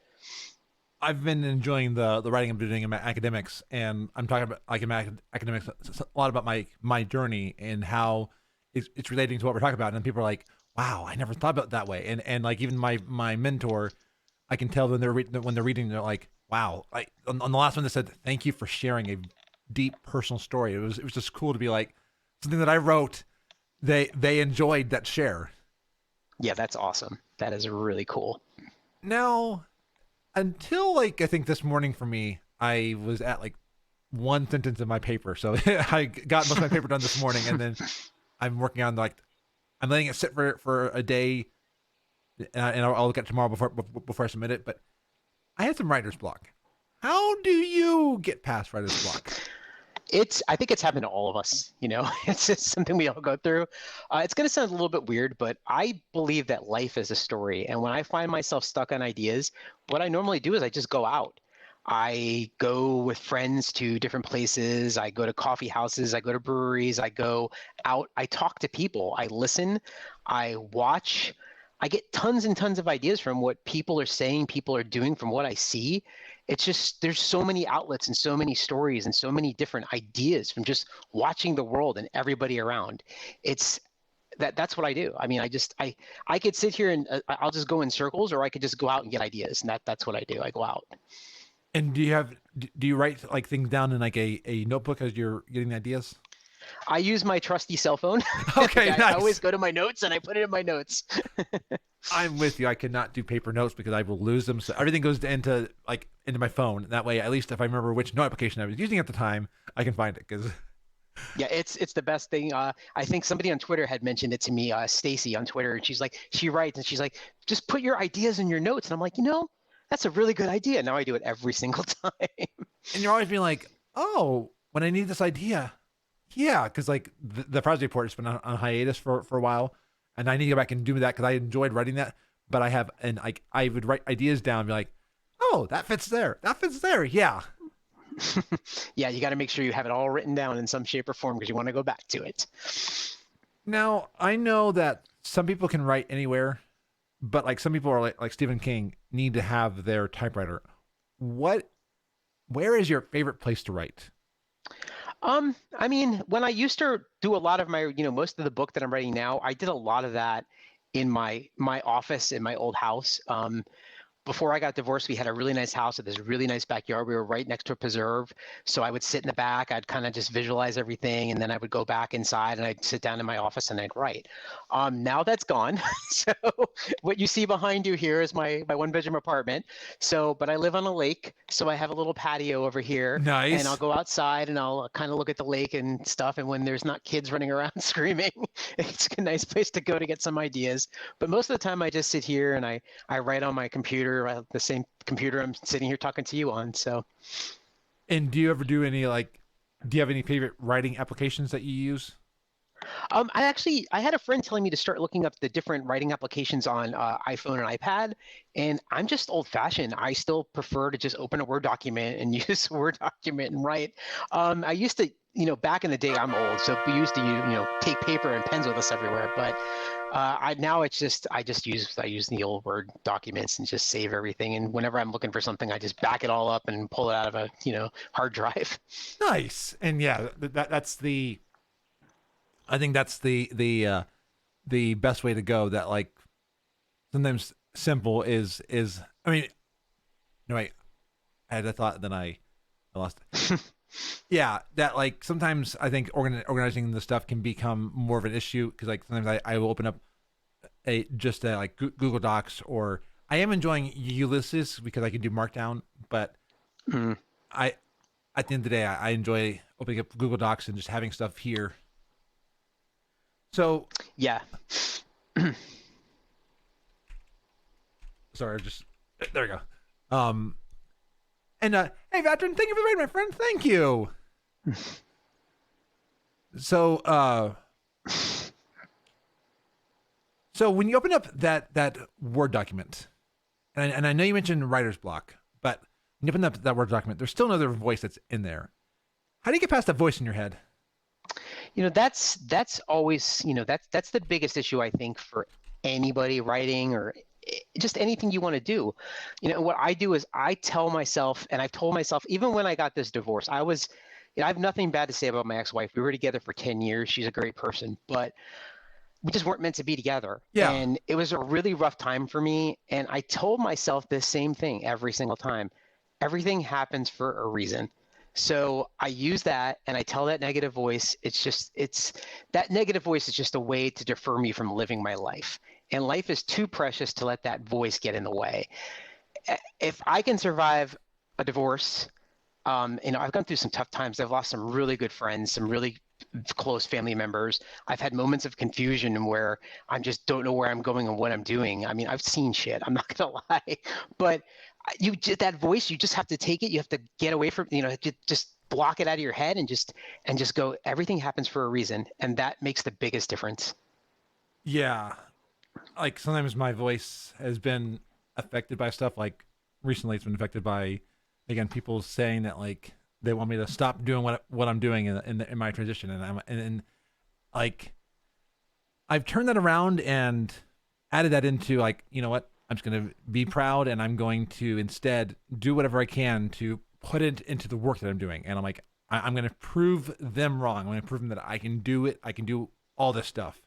I've been enjoying the writing I'm doing in my academics, and I'm talking about like in my academics a lot about my journey and how it's relating to what we're talking about. And people are like, wow, I never thought about it that way. And like even my mentor, I can tell when they're reading, they're like, wow. On the last one, they said, thank you for sharing a deep personal story. It was just cool to be like, something that I wrote, they enjoyed that share. Yeah, that's awesome. That is really cool. Now, until like I think this morning for me, I was at like one sentence in my paper. So I got most of my paper done this morning, and then I'm working on I'm letting it sit for a day, and I'll look at it tomorrow before I submit it. But I had some writer's block. How do you get past writer's block? I think it's happened to all of us. It's just something we all go through. It's going to sound a little bit weird, but I believe that life is a story. And when I find myself stuck on ideas, what I normally do is I just go out. I go with friends to different places. I go to coffee houses. I go to breweries. I go out. I talk to people. I listen. I watch. I get tons and tons of ideas from what people are saying, people are doing, from what I see. It's just, there's so many outlets and so many stories and so many different ideas from just watching the world and everybody around. That's what I do. I mean, I could sit here and I'll just go in circles, or I could just go out and get ideas. And that's what I do. I go out. And do you write like things down in like a notebook as you're getting the ideas? I use my trusty cell phone. Okay, I nice. always go to my notes and I put it in my notes. I'm with you. I cannot do paper notes because I will lose them. So everything goes into my phone. That way, at least if I remember which note application I was using at the time, I can find it. Because Yeah, it's the best thing. I think somebody on Twitter had mentioned it to me, Stacy on Twitter, and she's like, she writes and she's like, just put your ideas in your notes. And I'm like, that's a really good idea. Now I do it every single time. and you're always being like, oh, when I need this idea, yeah, because like the Frazley report has been on hiatus for a while, and I need to go back and do that because I enjoyed writing that. But I would write ideas down and be like, oh, that fits there. That fits there. Yeah. Yeah, you got to make sure you have it all written down in some shape or form because you want to go back to it. Now, I know that some people can write anywhere, but like some people are like Stephen King need to have their typewriter. Where is your favorite place to write? I mean, when I used to do a lot of my, most of the book that I'm writing now, I did a lot of that in my office in my old house. Before I got divorced, we had a really nice house with this really nice backyard. We were right next to a preserve. So I would sit in the back, I'd kind of just visualize everything. And then I would go back inside and I'd sit down in my office and I'd write. Now that's gone. So what you see behind you here is my one bedroom apartment. But I live on a lake. So I have a little patio over here. Nice. And I'll go outside and I'll kind of look at the lake and stuff. And when there's not kids running around screaming, it's a nice place to go to get some ideas. But most of the time I just sit here and I write on my computer, the same computer I'm sitting here talking to you on. So, And do you ever do any do you have any favorite writing applications that you use? I had a friend telling me to start looking up the different writing applications on iPhone and iPad, and I'm just old fashioned. I still prefer to just open a Word document and use a Word document and write. I used to, back in the day, I'm old, so we used to, take paper and pens with us everywhere. But now it's just I use the old Word documents and just save everything. And whenever I'm looking for something, I just back it all up and pull it out of a hard drive. Nice. And yeah, I think that's the best way to go. That like sometimes simple is I mean, no wait, I had a thought then I lost it. Yeah, that like sometimes I think organizing the stuff can become more of an issue because like sometimes I will open up like Google Docs, or I am enjoying Ulysses because I can do Markdown, but at the end of the day I enjoy opening up Google Docs and just having stuff here. So Yeah. sorry, there we go. And hey, veteran, thank you for the raid, my friend. Thank you. So when you open up that Word document, and I know you mentioned writer's block, but when you open up that Word document, there's still another voice that's in there. How do you get past that voice in your head? That's always, that's the biggest issue I think for anybody writing or just anything you want to do. What I do is I tell myself, and I've told myself, even when I got this divorce, I have nothing bad to say about my ex-wife. We were together for 10 years. She's a great person, but we just weren't meant to be together. Yeah. And it was a really rough time for me. And I told myself the same thing every single time. Everything happens for a reason. So I use that and I tell that negative voice, that negative voice is just a way to defer me from living my life. And life is too precious to let that voice get in the way. If I can survive a divorce, I've gone through some tough times. I've lost some really good friends, some really close family members. I've had moments of confusion where I just don't know where I'm going and what I'm doing. I mean, I've seen shit, I'm not gonna lie, but that voice, you just have to take it. You have to get away from, just block it out of your head and just go, everything happens for a reason. And that makes the biggest difference. Yeah. Like sometimes my voice has been affected by stuff. Like recently it's been affected by, again, people saying that like they want me to stop doing what I'm doing in my transition. And like, I've turned that around and added that into like, you know what? I'm just going to be proud and I'm going to instead do whatever I can to put it into the work that I'm doing. And I'm like, I'm going to prove them wrong. I'm going to prove them that I can do it. I can do all this stuff.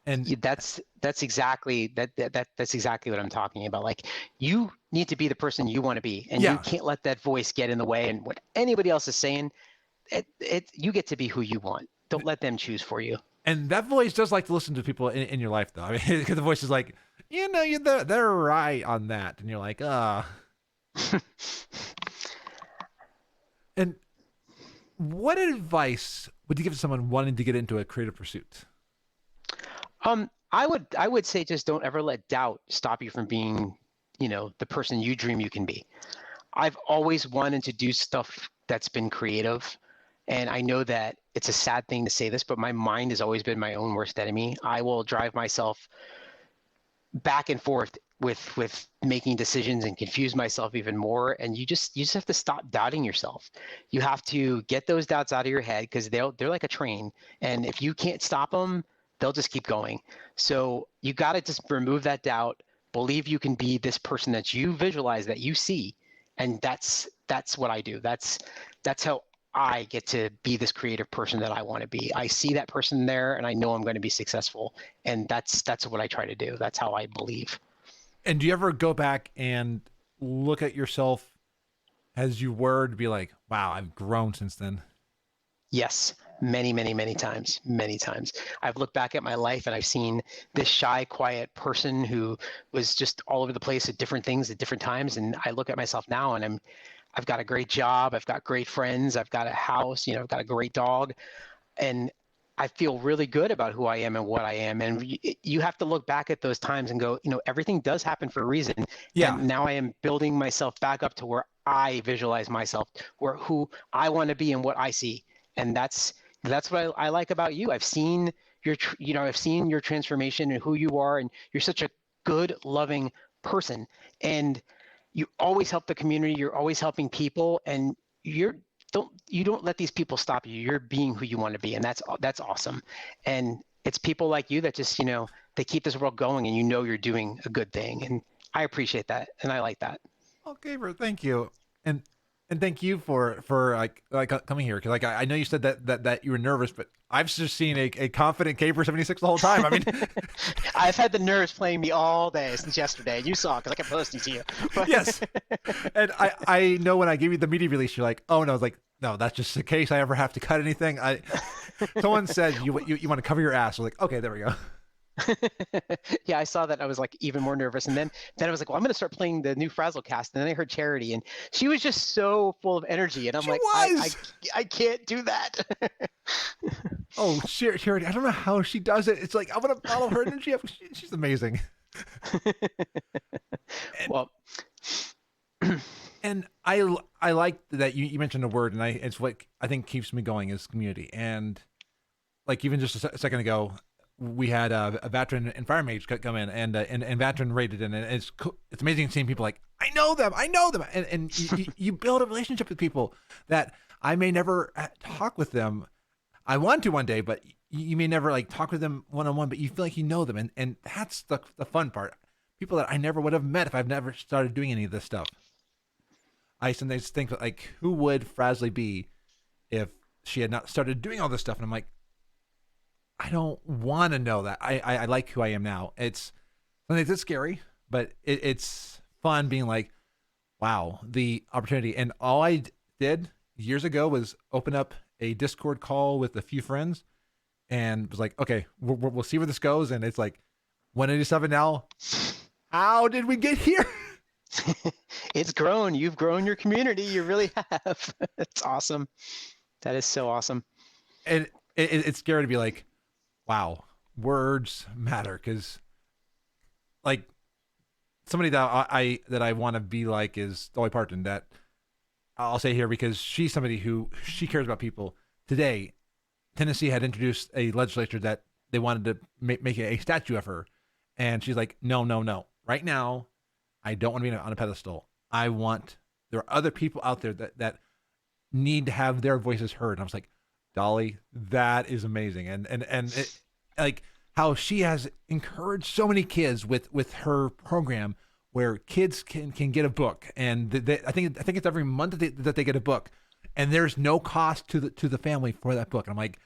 And that's exactly that's exactly what I'm talking about. Like, you need to be the person you want to be, and you can't let that voice get in the way. And what anybody else is saying, you get to be who you want. Don't let them choose for you. And that voice does like to listen to people in your life, though. I mean, because the voice is like, they're right on that. And you're like, And what advice would you give to someone wanting to get into a creative pursuit? I would say just don't ever let doubt stop you from being, the person you dream you can be. I've always wanted to do stuff that's been creative. And I know that it's a sad thing to say this, but my mind has always been my own worst enemy. I will drive myself back and forth with making decisions and confuse myself even more. And you just have to stop doubting yourself. You have to get those doubts out of your head, because they're like a train. And if you can't stop them, they'll just keep going. So you got to just remove that doubt, believe you can be this person that you visualize, that you see. And that's what I do. That's how I get to be this creative person that I want to be. I see that person there and I know I'm going to be successful. And that's what I try to do. That's how I believe. And do you ever go back and look at yourself as you were to be like, wow, I've grown since then? Yes. Many, many, many times. Many times. I've looked back at my life and I've seen this shy, quiet person who was just all over the place at different things at different times. And I look at myself now and I've got a great job. I've got great friends. I've got a house, I've got a great dog. And I feel really good about who I am and what I am. And you have to look back at those times and go, everything does happen for a reason. Yeah. And now I am building myself back up to where I visualize myself, where who I want to be and what I see. And that's what I like about you. I've seen I've seen your transformation and who you are, and you're such a good, loving person. And you always help the community. You're always helping people, and you don't let these people stop you. You're being who you want to be, and that's awesome. And it's people like you that just they keep this world going, and you're doing a good thing. And I appreciate that, and I like that. Okay, bro. Thank you, and thank you for like coming here, because I know you said that you were nervous, but I've just seen a confident kayber76 the whole time. I mean, I've had the nerves playing me all day since yesterday. You saw, because I kept posting to you. But... Yes, and I know when I gave you the media release, you're like, oh no, I was like, no, that's just in case I ever have to cut anything. Someone said you want to cover your ass. I was like, okay, there we go. Yeah, I saw that. I was like even more nervous, and then I was like, well, I'm going to start playing the new FrazlCast, and then I heard Charity, and she was just so full of energy, and I'm like, I can't do that. Oh, Charity, I don't know how she does it. It's like, I'm going to follow her energy. She's amazing. Well, and I like that you mentioned a word, and it's what I think keeps me going is community. And like even just a second ago, we had a veteran and fire mage come in, and veteran rated in, and it's amazing seeing people like, I know them, and you build a relationship with people that I may never talk with them. I want to one day, but you may never like talk with them one-on-one, but you feel like you know them, and that's the fun part. People that I never would have met if I've never started doing any of this stuff. I sometimes think like, who would Frazley be if she had not started doing all this stuff? And I'm like, I don't want to know that. I like who I am now. It's scary, but it's fun being like, wow, the opportunity. And all I did years ago was open up a Discord call with a few friends and was like, okay, we'll see where this goes. And it's like 187 now. How did we get here? It's grown. You've grown your community. You really have. It's awesome. That is so awesome. And it's scary to be like, wow, words matter, because like somebody that I want to be like is Dolly Parton, that I'll say here because she's somebody who she cares about people. Today, Tennessee had introduced a legislature that they wanted to make a statue of her, and she's like, no. Right now, I don't want to be on a pedestal. There are other people out there that need to have their voices heard. And I was like, Dolly, that is amazing. And it, like how she has encouraged so many kids with her program where kids can get a book. And I think it's every month that they get a book, and there's no cost to the family for that book. And I'm like,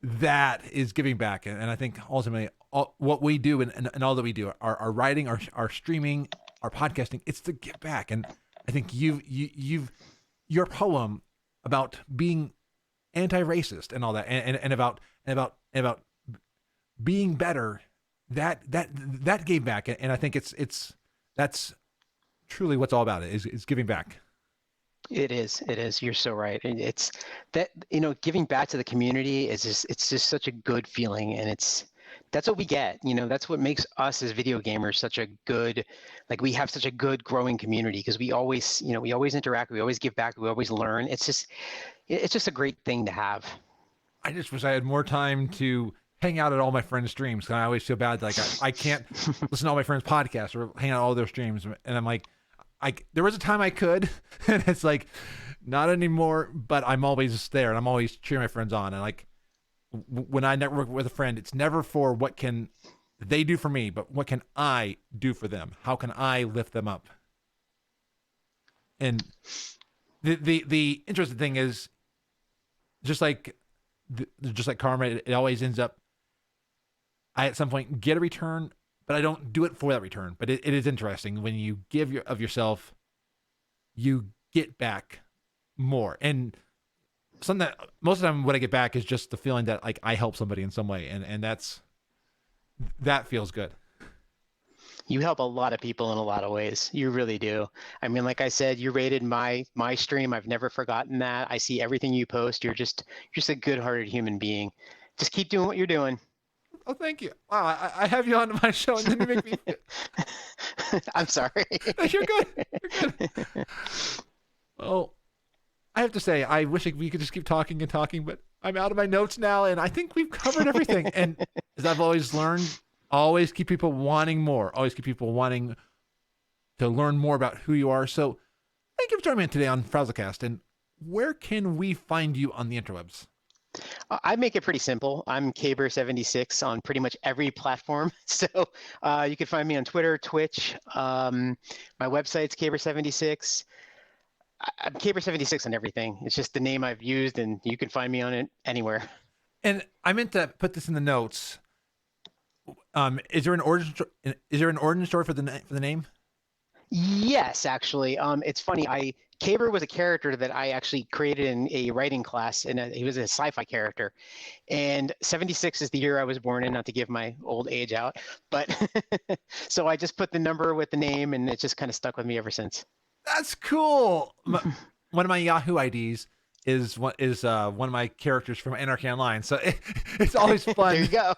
that is giving back. And I think ultimately what we do and all that we do, our writing, our streaming, our podcasting, it's to give back. And I think your poem about being anti-racist and all that, and about being better, that gave back. And I think that's truly what's all about it is giving back. It is. It is. You're so right. And it's that, giving back to the community it's just such a good feeling. And that's what we get. That's what makes us as video gamers such a good, like we have such a good growing community because we always interact, we always give back, we always learn. It's just a great thing to have. I just wish I had more time to hang out at all my friends' streams. I always feel bad. Like I can't listen to all my friends' podcasts or hang out at all their streams. And I'm like, there was a time I could, and it's like, not anymore, but I'm always there and I'm always cheering my friends on. And like, when I network with a friend, it's never for what can they do for me, but what can I do for them? How can I lift them up? And the interesting thing is, just like karma, it always ends up, I at some point get a return, but I don't do it for that return. But it is interesting when you give of yourself, you get back more. And something that most of the time what I get back is just the feeling that like I help somebody in some way, and that feels good. You help a lot of people in a lot of ways. You really do. I mean, like I said, you rated my stream. I've never forgotten that. I see everything you post. You're just a good-hearted human being. Just keep doing what you're doing. Oh, thank you. Wow, I have you on my show, and then you make me. I'm sorry. You're good. You're good. Well, I have to say, I wish we could just keep talking and talking, but I'm out of my notes now, and I think we've covered everything. And as I've always learned, always keep people wanting more. Always keep people wanting to learn more about who you are. So thank you for joining me today on FrazlCast. And where can we find you on the interwebs? I make it pretty simple. I'm kayber76 on pretty much every platform. So you can find me on Twitter, Twitch. My website's kayber76. I'm kayber76 on everything. It's just the name I've used, and you can find me on it anywhere. And I meant to put this in the notes. Is there an origin story for the name? Yes, actually. It's funny. Kayber was a character that I actually created in a writing class, and he was a sci-fi character. And 76 is the year I was born in, not to give my old age out, but so I just put the number with the name, and it just kind of stuck with me ever since. That's cool. One of my Yahoo IDs is one of my characters from Anarchy Online, so it's always fun. There you go.